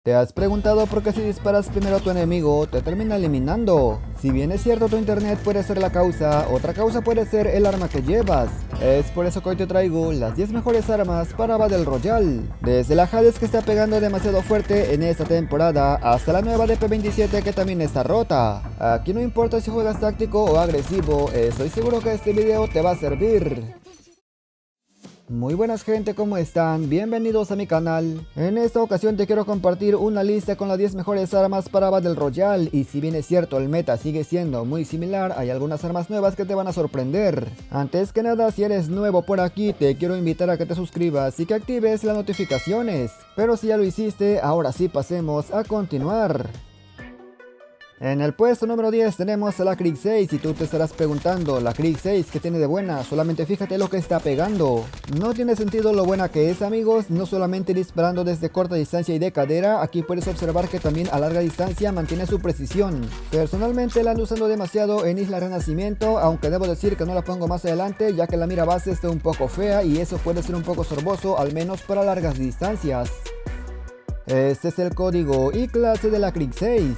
¿Te has preguntado por qué si disparas primero a tu enemigo te termina eliminando? Si bien es cierto tu internet puede ser la causa, otra causa puede ser el arma que llevas. Es por eso que hoy te traigo las 10 mejores armas para Battle Royale. Desde la Hades que está pegando demasiado fuerte en esta temporada hasta la nueva DP27 que también está rota. Aquí no importa si juegas táctico o agresivo, estoy seguro que este video te va a servir. Muy buenas gente, ¿cómo están? Bienvenidos a mi canal. En esta ocasión te quiero compartir una lista con las 10 mejores armas para Battle Royale. Y si bien es cierto el meta sigue siendo muy similar, hay algunas armas nuevas que te van a sorprender. Antes que nada, si eres nuevo por aquí, te quiero invitar a que te suscribas y que actives las notificaciones. Pero si ya lo hiciste, ahora sí pasemos a continuar. En el puesto número 10 tenemos a la Krig 6 y tú te estarás preguntando, ¿la Krig 6 qué tiene de buena? Solamente fíjate lo que está pegando. No tiene sentido lo buena que es, amigos, no solamente disparando desde corta distancia y de cadera, aquí puedes observar que también a larga distancia mantiene su precisión. Personalmente la ando usando demasiado en Isla Renacimiento, aunque debo decir que no la pongo más adelante ya que la mira base está un poco fea y eso puede ser un poco sorboso, al menos para largas distancias. Este es el código y clase de la Krig 6.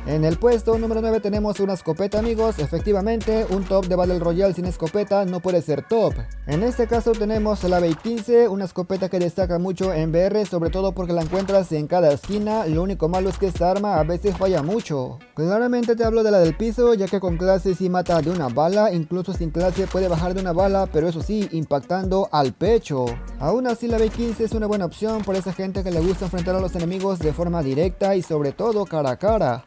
En el puesto número 9 tenemos una escopeta, amigos. Efectivamente, un top de Battle Royale sin escopeta no puede ser top. En este caso tenemos la BY-15, una escopeta que destaca mucho en VR, sobre todo porque la encuentras en cada esquina. Lo único malo es que esta arma a veces falla mucho. Claramente te hablo de la del piso, ya que con clase sí mata de una bala, incluso sin clase puede bajar de una bala, pero eso sí, impactando al pecho. Aún así la BY-15 es una buena opción por esa gente que le gusta enfrentar a los enemigos de forma directa y sobre todo cara a cara.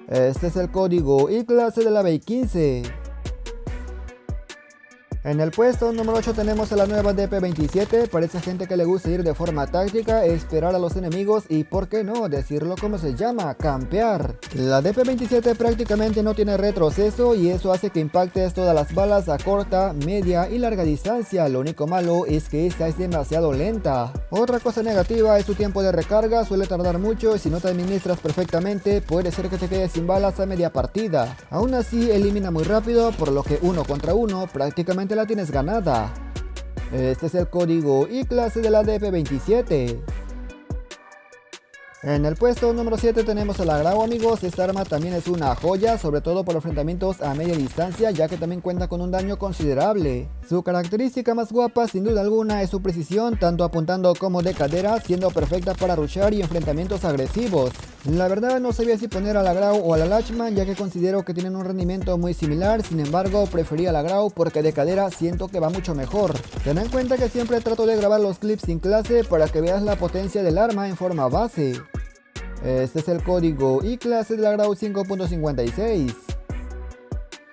Este es el código y clase de la BY-15. En el puesto número 8 tenemos a la nueva DP27, para esa gente que le gusta ir de forma táctica, esperar a los enemigos y por qué no decirlo como se llama, campear. La DP27 prácticamente no tiene retroceso y eso hace que impactes todas las balas a corta, media y larga distancia, lo único malo es que esta es demasiado lenta. Otra cosa negativa es su tiempo de recarga, suele tardar mucho y si no te administras perfectamente puede ser que te quedes sin balas a media partida. Aún así elimina muy rápido, por lo que uno contra uno prácticamente la tienes ganada. Este es el código y clase de la DP27. En el puesto número 7 tenemos a la Grau, amigos. Esta arma también es una joya, sobre todo por enfrentamientos a media distancia, ya que también cuenta con un daño considerable. Su característica más guapa sin duda alguna es su precisión, tanto apuntando como de cadera, siendo perfecta para rushar y enfrentamientos agresivos. La verdad no sabía si poner a la Grau o a la Lachman, ya que considero que tienen un rendimiento muy similar, sin embargo preferí a la Grau porque de cadera siento que va mucho mejor. Ten en cuenta que siempre trato de grabar los clips sin clase para que veas la potencia del arma en forma base. Este es el código y clase de la Grau 5.56.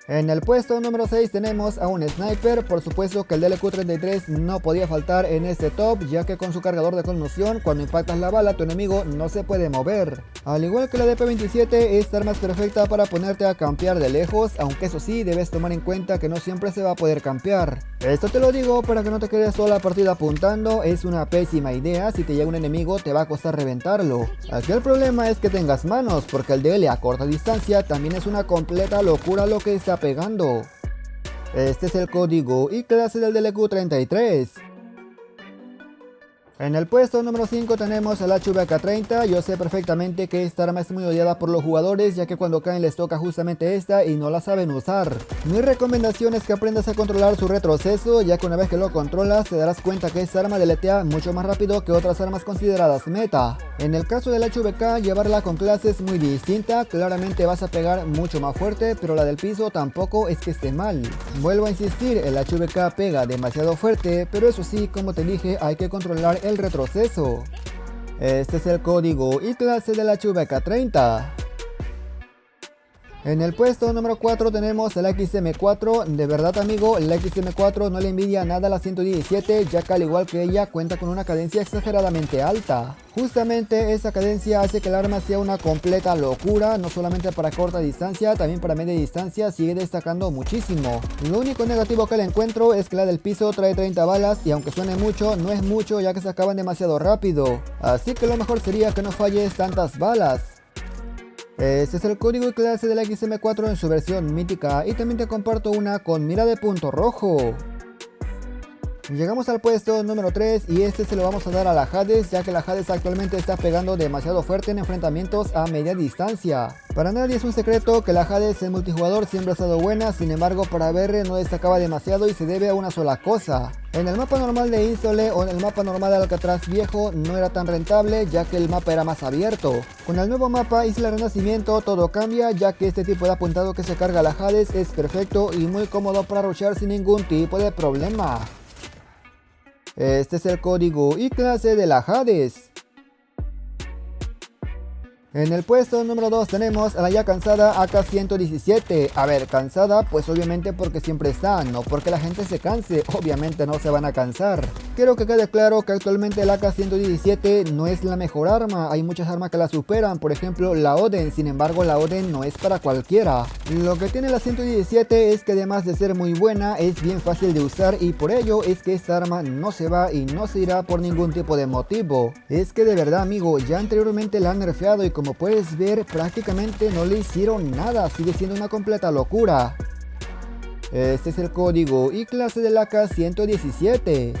En el puesto número 6 tenemos a un sniper, por supuesto que el DLQ-33 no podía faltar en este top, ya que con su cargador de conmoción, cuando impactas la bala tu enemigo no se puede mover. Al igual que la DP27, esta arma es perfecta para ponerte a campear de lejos, aunque eso sí, debes tomar en cuenta que no siempre se va a poder campear. Esto te lo digo para que no te quedes toda la partida apuntando, es una pésima idea, si te llega un enemigo te va a costar reventarlo. Aquí el problema es que tengas manos, porque el DL a corta distancia también es una completa locura lo que está pegando. Este es el código y clase del DLQ-33. En el puesto número 5 tenemos el HVK-30, yo sé perfectamente que esta arma es muy odiada por los jugadores ya que cuando caen les toca justamente esta y no la saben usar. Mi recomendación es que aprendas a controlar su retroceso, ya que una vez que lo controlas te darás cuenta que esta arma deletea mucho más rápido que otras armas consideradas meta. En el caso del HVK, llevarla con clase es muy distinta, claramente vas a pegar mucho más fuerte, pero la del piso tampoco es que esté mal. Vuelvo a insistir, el HVK pega demasiado fuerte, pero eso sí, como te dije, hay que controlar el retroceso. Este es el código y clase del HVK-30. En el puesto número 4 tenemos el XM4, de verdad amigo, el XM4 no le envidia nada a la 117, ya que al igual que ella cuenta con una cadencia exageradamente alta. Justamente esa cadencia hace que el arma sea una completa locura, no solamente para corta distancia, también para media distancia sigue destacando muchísimo. Lo único negativo que le encuentro es que la del piso trae 30 balas y aunque suene mucho, no es mucho ya que se acaban demasiado rápido, así que lo mejor sería que no falles tantas balas. Este es el código y clase de la XM4 en su versión mítica y también te comparto una con mira de punto rojo. Llegamos al puesto número 3 y este se lo vamos a dar a la Hades, ya que la Hades actualmente está pegando demasiado fuerte en enfrentamientos a media distancia. Para nadie es un secreto que la Hades en multijugador siempre ha estado buena, sin embargo para BR no destacaba demasiado y se debe a una sola cosa. En el mapa normal de Ínsole o en el mapa normal de Alcatraz viejo no era tan rentable, ya que el mapa era más abierto. Con el nuevo mapa Isla Renacimiento todo cambia, ya que este tipo de apuntado que se carga la Hades es perfecto y muy cómodo para rushear sin ningún tipo de problema. Este es el código y clase de la Hades. En el puesto número 2 tenemos a la ya cansada AK-117. A ver, cansada pues obviamente porque siempre está, no porque la gente se canse, obviamente no se van a cansar. Quiero que quede claro que actualmente el AK-117 no es la mejor arma, hay muchas armas que la superan, por ejemplo la Oden, sin embargo la Oden no es para cualquiera. Lo que tiene la 117 es que además de ser muy buena, es bien fácil de usar y por ello es que esta arma no se va y no se irá por ningún tipo de motivo. Es que de verdad amigo, ya anteriormente la han nerfeado y como puedes ver prácticamente no le hicieron nada, sigue siendo una completa locura. Este es el código y clase del AK-117.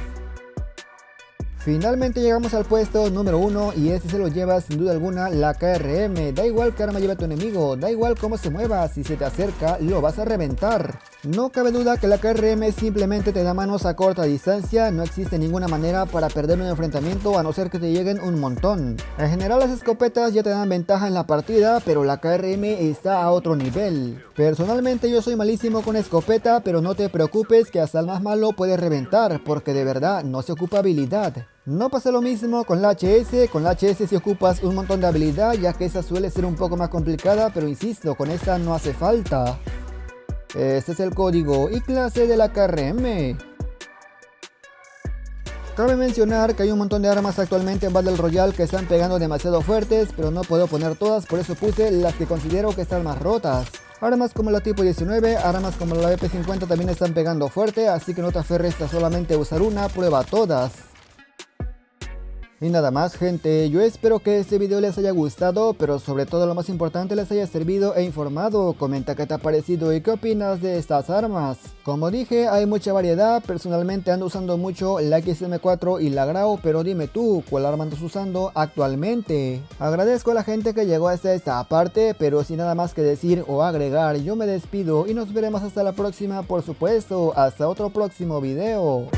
Finalmente llegamos al puesto número 1 y este se lo lleva sin duda alguna la KRM. Da igual qué arma lleva tu enemigo, da igual cómo se mueva, si se te acerca lo vas a reventar. No cabe duda que la KRM simplemente te da manos a corta distancia, no existe ninguna manera para perder un enfrentamiento a no ser que te lleguen un montón. En general las escopetas ya te dan ventaja en la partida, pero la KRM está a otro nivel. Personalmente yo soy malísimo con escopeta, pero no te preocupes que hasta el más malo puede reventar, porque de verdad no se ocupa habilidad. No pasa lo mismo con la HS si ocupas un montón de habilidad, ya que esa suele ser un poco más complicada, pero insisto, con esta no hace falta. Este es el código y clase de la KRM. Cabe mencionar que hay un montón de armas actualmente en Battle Royale que están pegando demasiado fuertes, pero no puedo poner todas, por eso puse las que considero que están más rotas. Armas como la tipo 19, armas como la EP50 también están pegando fuerte, así que no te aferres a solamente usar una, prueba todas. Y nada más gente, yo espero que este video les haya gustado, pero sobre todo lo más importante les haya servido e informado. Comenta qué te ha parecido y qué opinas de estas armas. Como dije, hay mucha variedad, personalmente ando usando mucho la XM4 y la Grau, pero dime tú, ¿cuál arma andas usando actualmente? Agradezco a la gente que llegó hasta esta parte, pero sin nada más que decir o agregar, yo me despido y nos veremos hasta la próxima, por supuesto, hasta otro próximo video.